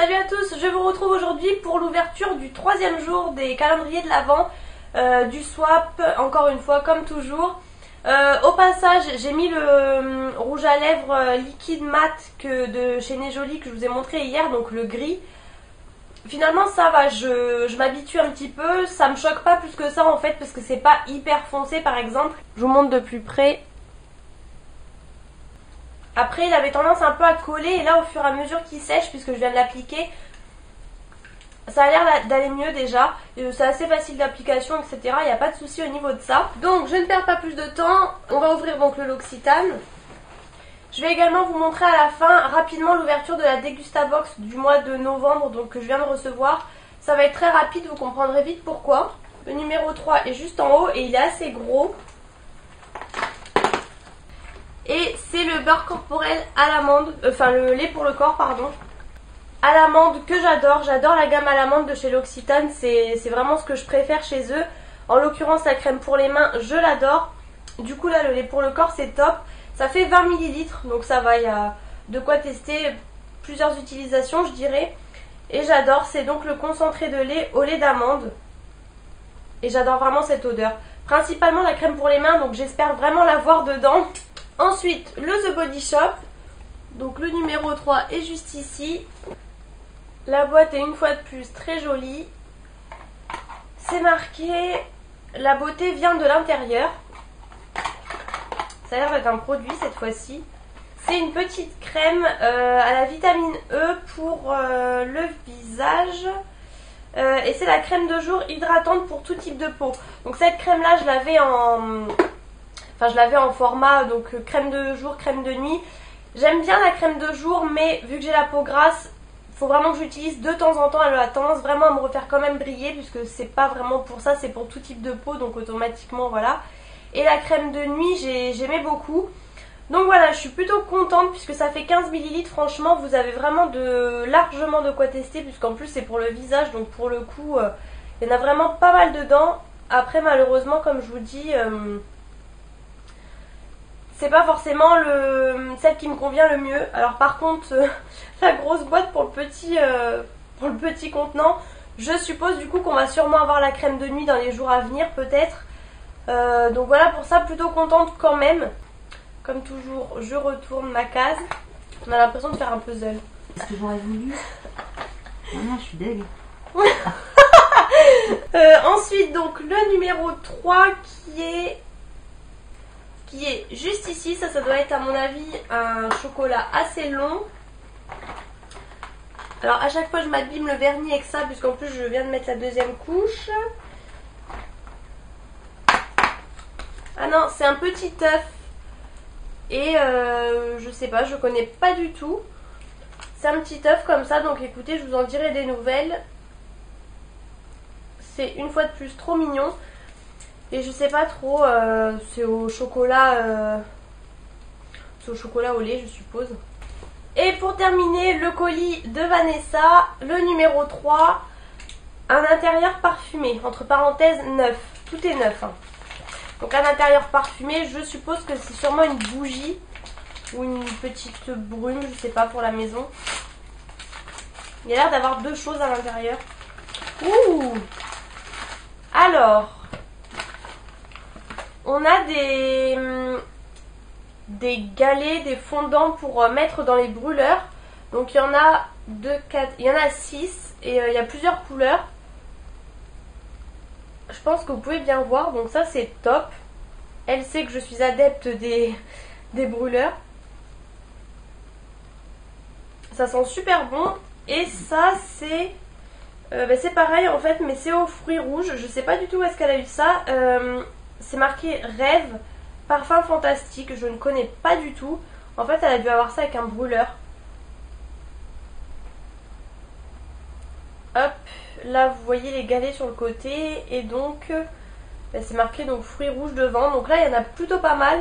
Salut à tous, je vous retrouve aujourd'hui pour l'ouverture du 3e jour des calendriers de l'Avent, du swap, encore une fois comme toujours. Au passage, j'ai mis le rouge à lèvres liquide mat de chez Nejoli que je vous ai montré hier, donc le gris. Finalement ça va, je m'habitue un petit peu, ça me choque pas plus que ça en fait parce que c'est pas hyper foncé par exemple. Je vous montre de plus près. Après il avait tendance un peu à coller et là au fur et à mesure qu'il sèche, puisque je viens de l'appliquer, ça a l'air d'aller mieux déjà. C'est assez facile d'application, etc. Il n'y a pas de souci au niveau de ça. Donc je ne perds pas plus de temps, on va ouvrir donc le L'Occitane. Je vais également vous montrer à la fin rapidement l'ouverture de la Dégustabox du mois de novembre, donc que je viens de recevoir. Ça va être très rapide, vous comprendrez vite pourquoi. Le numéro 3 est juste en haut et il est assez gros. Et c'est le beurre corporel à l'amande, enfin le lait pour le corps, pardon. À l'amande que j'adore la gamme à l'amande de chez L'Occitane, c'est vraiment ce que je préfère chez eux. En l'occurrence la crème pour les mains, je l'adore. Du coup là le lait pour le corps c'est top. Ça fait 20 ml, donc ça va, il y a de quoi tester plusieurs utilisations je dirais. Et j'adore, c'est donc le concentré de lait au lait d'amande. Et j'adore vraiment cette odeur. Principalement la crème pour les mains, donc j'espère vraiment l'avoir dedans. Ensuite, le The Body Shop. Donc le numéro 3 est juste ici. La boîte est une fois de plus très jolie. C'est marqué « La beauté vient de l'intérieur ». Ça a l'air d'être un produit cette fois-ci. C'est une petite crème à la vitamine E pour le visage. Et c'est la crème de jour hydratante pour tout type de peau. Donc cette crème là je l'avais en format donc crème de jour, crème de nuit. J'aime bien la crème de jour, mais vu que j'ai la peau grasse, il faut vraiment que j'utilise de temps en temps. Elle a tendance vraiment à me refaire quand même briller, puisque c'est pas vraiment pour ça, c'est pour tout type de peau, donc automatiquement voilà. Et la crème de nuit j'aimais beaucoup. Donc voilà, je suis plutôt contente puisque ça fait 15 ml. Franchement vous avez vraiment largement de quoi tester, puisqu'en plus c'est pour le visage, donc pour le coup il y en a vraiment pas mal dedans. Après malheureusement comme je vous dis, c'est pas forcément celle qui me convient le mieux. Alors par contre la grosse boîte pour le petit contenant, je suppose du coup qu'on va sûrement avoir la crème de nuit dans les jours à venir peut-être. Donc voilà, pour ça plutôt contente quand même. Comme toujours je retourne ma case. On a l'impression de faire un puzzle. Est-ce que j'aurais voulu? Non, je suis deg. Ensuite donc le numéro 3 qui est juste ici. Ça doit être à mon avis un chocolat assez long. Alors à chaque fois je m'abîme le vernis avec ça, puisqu'en plus je viens de mettre la deuxième couche. Ah non, c'est un petit œuf. Et je sais pas, je connais pas du tout. C'est un petit œuf comme ça, donc écoutez, je vous en dirai des nouvelles. C'est une fois de plus trop mignon. Et je sais pas trop, c'est au chocolat. C'est au chocolat au lait, je suppose. Et pour terminer, le colis de Vanessa, le numéro 3, un intérieur parfumé, entre parenthèses neuf. Tout est neuf, hein. Donc un intérieur parfumé, je suppose que c'est sûrement une bougie ou une petite brume, je sais pas, pour la maison. Il y a l'air d'avoir deux choses à l'intérieur. Ouh! Alors, on a des galets, des fondants pour mettre dans les brûleurs. Donc il y en a 2, 4, il y en a 6 et il y a plusieurs couleurs. Je pense que vous pouvez bien voir, donc ça c'est top. Elle sait que je suis adepte des brûleurs. Ça sent super bon. Et ça c'est c'est pareil en fait, mais c'est aux fruits rouges. Je sais pas du tout où est-ce qu'elle a eu ça. C'est marqué Rêve, parfum fantastique. Je ne connais pas du tout. En fait elle a dû avoir ça avec un brûleur. Hop. Là vous voyez les galets sur le côté et donc c'est marqué donc fruits rouges devant. Donc là il y en a plutôt pas mal.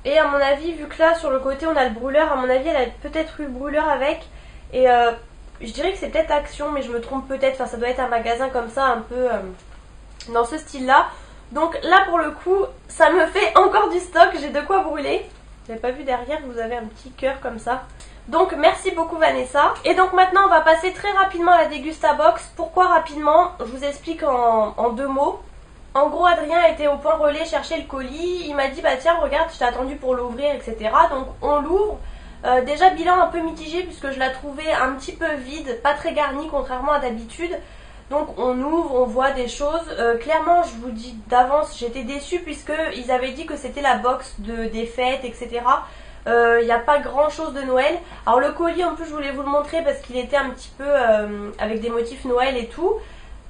Et à mon avis, vu que là sur le côté on a le brûleur, à mon avis elle a peut-être eu le brûleur avec. Et je dirais que c'est peut-être Action, mais je me trompe peut-être. Enfin ça doit être un magasin comme ça un peu dans ce style là. Donc là pour le coup ça me fait encore du stock, j'ai de quoi brûler. Vous n'avez pas vu derrière, vous avez un petit cœur comme ça. Donc merci beaucoup Vanessa. Et donc maintenant on va passer très rapidement à la Dégustabox. Pourquoi rapidement? Je vous explique en 2 mots. En gros, Adrien était au point relais chercher le colis. Il m'a dit bah tiens regarde, je t'ai attendu pour l'ouvrir, etc. Donc on l'ouvre. Déjà bilan un peu mitigé puisque je la trouvais un petit peu vide, pas très garnie contrairement à d'habitude. Donc on ouvre, on voit des choses. Clairement je vous dis d'avance, j'étais déçue puisqu'ils avaient dit que c'était la box des fêtes, etc. Il n'y a pas grand chose de Noël. Alors le colis en plus je voulais vous le montrer parce qu'il était un petit peu avec des motifs Noël et tout.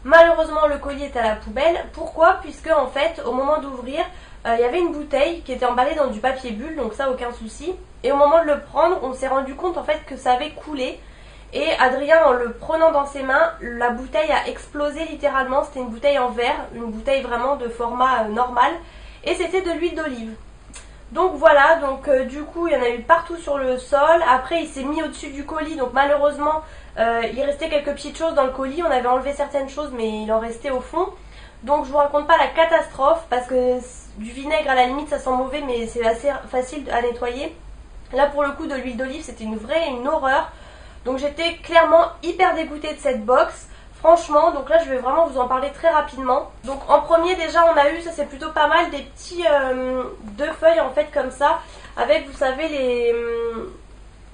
Malheureusement le colis est à la poubelle. Pourquoi? Puisque en fait au moment d'ouvrir il y avait une bouteille qui était emballée dans du papier bulle, donc ça aucun souci. Et au moment de le prendre on s'est rendu compte en fait que ça avait coulé. Et Adrien en le prenant dans ses mains, la bouteille a explosé littéralement. C'était une bouteille en verre, une bouteille vraiment de format normal. Et c'était de l'huile d'olive. Donc voilà, donc du coup il y en a eu partout sur le sol. Après il s'est mis au-dessus du colis, donc malheureusement il restait quelques petites choses dans le colis. On avait enlevé certaines choses mais il en restait au fond. Donc je vous raconte pas la catastrophe parce que du vinaigre à la limite ça sent mauvais mais c'est assez facile à nettoyer. Là pour le coup de l'huile d'olive c'était une horreur. Donc j'étais clairement hyper dégoûtée de cette box. Franchement, donc là je vais vraiment vous en parler très rapidement. Donc en premier déjà on a eu, ça c'est plutôt pas mal, des petits 2 feuilles en fait comme ça. Avec vous savez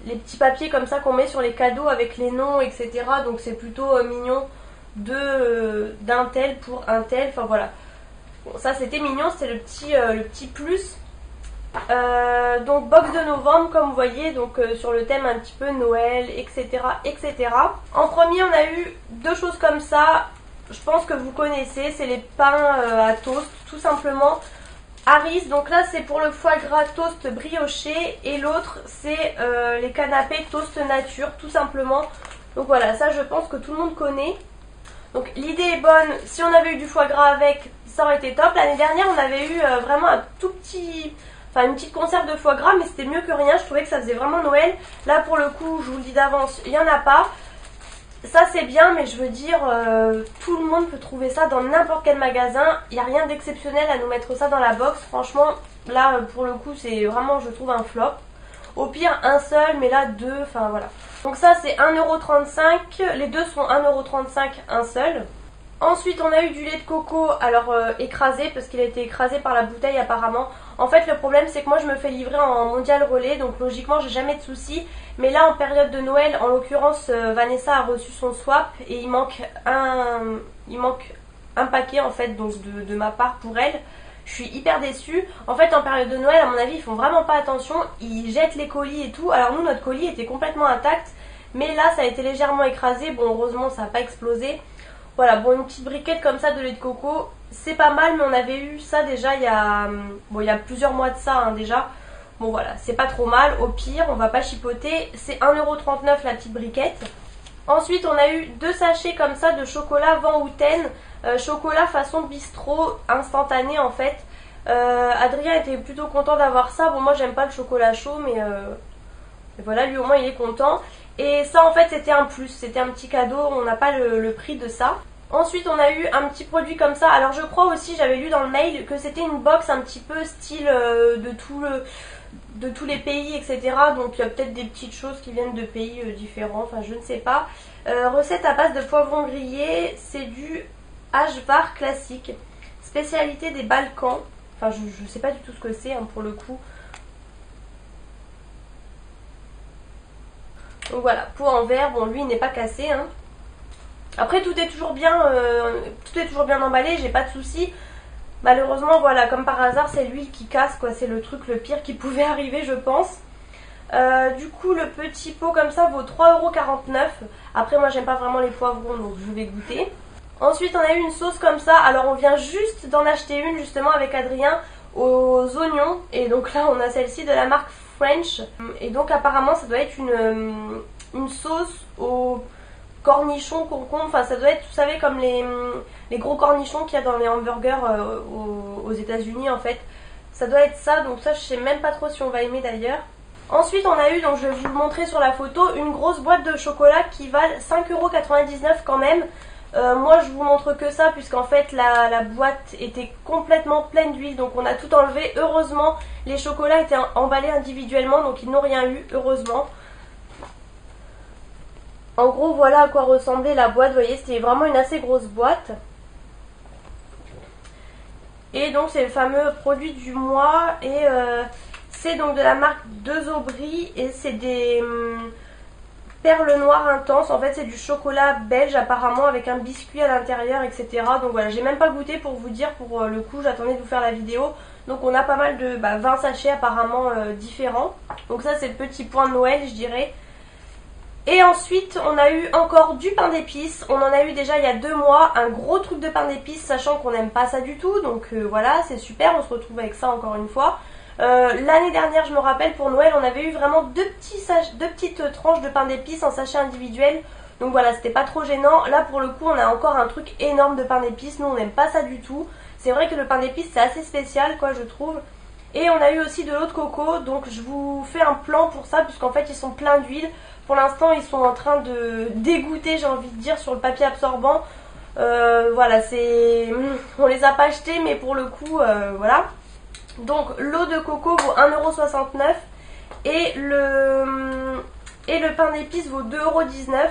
les petits papiers comme ça qu'on met sur les cadeaux avec les noms etc. Donc c'est plutôt mignon d'un tel pour un tel. Enfin voilà. Bon ça c'était mignon, c'était le petit plus. Donc box de novembre comme vous voyez, donc sur le thème un petit peu Noël, etc., etc. En premier on a eu 2 choses comme ça, je pense que vous connaissez, c'est les pains à toast tout simplement. Harris, donc là c'est pour le foie gras toast brioché et l'autre c'est les canapés toast nature tout simplement. Donc voilà, ça je pense que tout le monde connaît. Donc l'idée est bonne, si on avait eu du foie gras avec ça aurait été top. L'année dernière on avait eu vraiment un tout petit... Enfin une petite conserve de foie gras mais c'était mieux que rien, je trouvais que ça faisait vraiment Noël. Là pour le coup je vous le dis d'avance, il n'y en a pas. Ça c'est bien mais je veux dire tout le monde peut trouver ça dans n'importe quel magasin. Il n'y a rien d'exceptionnel à nous mettre ça dans la box. Franchement là pour le coup c'est vraiment je trouve un flop. Au pire un seul mais là 2, enfin voilà. Donc ça c'est 1,35€, les deux sont 1,35€ un seul. Ensuite on a eu du lait de coco, alors écrasé parce qu'il a été écrasé par la bouteille apparemment. En fait le problème c'est que moi je me fais livrer en mondial relais donc logiquement j'ai jamais de soucis. Mais là en période de Noël, en l'occurrence Vanessa a reçu son swap et il manque un paquet en fait donc de ma part pour elle. Je suis hyper déçue. En fait en période de Noël à mon avis ils font vraiment pas attention, ils jettent les colis et tout. Alors nous notre colis était complètement intact mais là ça a été légèrement écrasé. Bon heureusement ça n'a pas explosé. Voilà, bon une petite briquette comme ça de lait de coco, c'est pas mal mais on avait eu ça déjà il y a plusieurs mois de ça déjà. Bon voilà, c'est pas trop mal, au pire on va pas chipoter, c'est 1,39€ la petite briquette. Ensuite on a eu 2 sachets comme ça de chocolat Van Houten, chocolat façon bistrot instantané en fait. Adrien était plutôt content d'avoir ça, bon moi j'aime pas le chocolat chaud mais voilà lui au moins il est content. Et ça en fait c'était un plus, c'était un petit cadeau, on n'a pas le prix de ça. Ensuite on a eu un petit produit comme ça, alors je crois aussi, j'avais lu dans le mail que c'était une box un petit peu style de tous les pays etc. Donc il y a peut-être des petites choses qui viennent de pays différents, enfin je ne sais pas. Recette à base de poivrons grillés, c'est du Ashvar classique, spécialité des Balkans. Enfin je sais pas du tout ce que c'est pour le coup. Donc voilà, pot en verre, bon lui il n'est pas cassé hein. Après tout est toujours bien emballé, j'ai pas de soucis. Malheureusement voilà, comme par hasard c'est l'huile qui casse quoi, c'est le truc le pire qui pouvait arriver je pense. Du coup le petit pot comme ça vaut 3,49€. Après moi j'aime pas vraiment les poivrons donc je vais goûter. Ensuite on a eu une sauce comme ça, alors on vient juste d'en acheter une justement avec Adrien aux oignons. Et donc là on a celle-ci de la marque French. Et donc apparemment ça doit être une sauce aux cornichons, concombres, enfin ça doit être, vous savez comme les gros cornichons qu'il y a dans les hamburgers aux États-Unis en fait. Ça doit être ça, donc ça je sais même pas trop si on va aimer d'ailleurs. Ensuite on a eu, donc je vais vous le montrer sur la photo, une grosse boîte de chocolat qui valent 5,99€ quand même. Moi je vous montre que ça puisqu'en fait la boîte était complètement pleine d'huile donc on a tout enlevé. Heureusement les chocolats étaient emballés individuellement donc ils n'ont rien eu, heureusement. En gros, voilà à quoi ressemblait la boîte. Vous voyez, c'était vraiment une assez grosse boîte. Et donc c'est le fameux produit du mois. Et c'est donc de la marque Deux Aubry. Et c'est des perles noires intenses. En fait c'est du chocolat belge apparemment avec un biscuit à l'intérieur, etc. Donc voilà, j'ai même pas goûté pour vous dire. Pour le coup j'attendais de vous faire la vidéo. Donc on a pas mal de 20 sachets apparemment différents. Donc ça c'est le petit point de Noël je dirais. Et ensuite on a eu encore du pain d'épices. On en a eu déjà il y a 2 mois un gros truc de pain d'épices, sachant qu'on n'aime pas ça du tout. Donc voilà, c'est super, on se retrouve avec ça encore une fois. L'année dernière je me rappelle pour Noël on avait eu vraiment deux petites tranches de pain d'épices en sachet individuel. Donc voilà, c'était pas trop gênant. Là pour le coup on a encore un truc énorme de pain d'épices. Nous on n'aime pas ça du tout. C'est vrai que le pain d'épices c'est assez spécial quoi je trouve. Et on a eu aussi de l'eau de coco. Donc je vous fais un plan pour ça puisqu'en fait ils sont pleins d'huile. Pour l'instant ils sont en train de dégoûter j'ai envie de dire sur le papier absorbant. Voilà, on les a pas achetés mais pour le coup voilà. Donc l'eau de coco vaut 1,69 € et le pain d'épices vaut 2,19 €.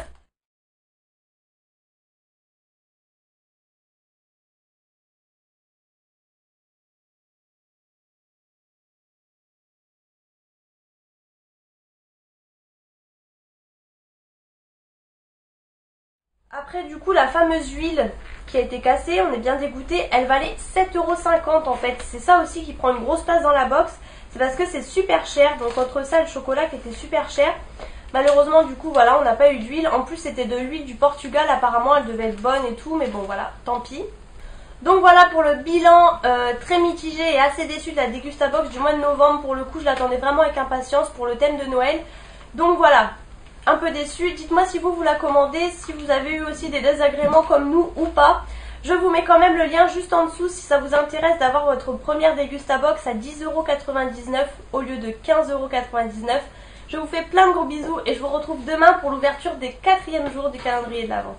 Après du coup la fameuse huile qui a été cassée, on est bien dégoûté, elle valait 7,50 € en fait. C'est ça aussi qui prend une grosse place dans la box. C'est parce que c'est super cher. Donc entre ça et le chocolat qui était super cher, malheureusement du coup voilà on n'a pas eu d'huile. En plus c'était de l'huile du Portugal, apparemment elle devait être bonne et tout. Mais bon voilà, tant pis. Donc voilà pour le bilan très mitigé et assez déçu de la Dégustabox du mois de novembre. Pour le coup je l'attendais vraiment avec impatience pour le thème de Noël. Donc voilà, un peu déçu. Dites-moi si vous la commandez, si vous avez eu aussi des désagréments comme nous ou pas. Je vous mets quand même le lien juste en dessous si ça vous intéresse d'avoir votre première Dégustabox à 10,99 € au lieu de 15,99 €. Je vous fais plein de gros bisous et je vous retrouve demain pour l'ouverture des 4e jours du calendrier de l'Avent.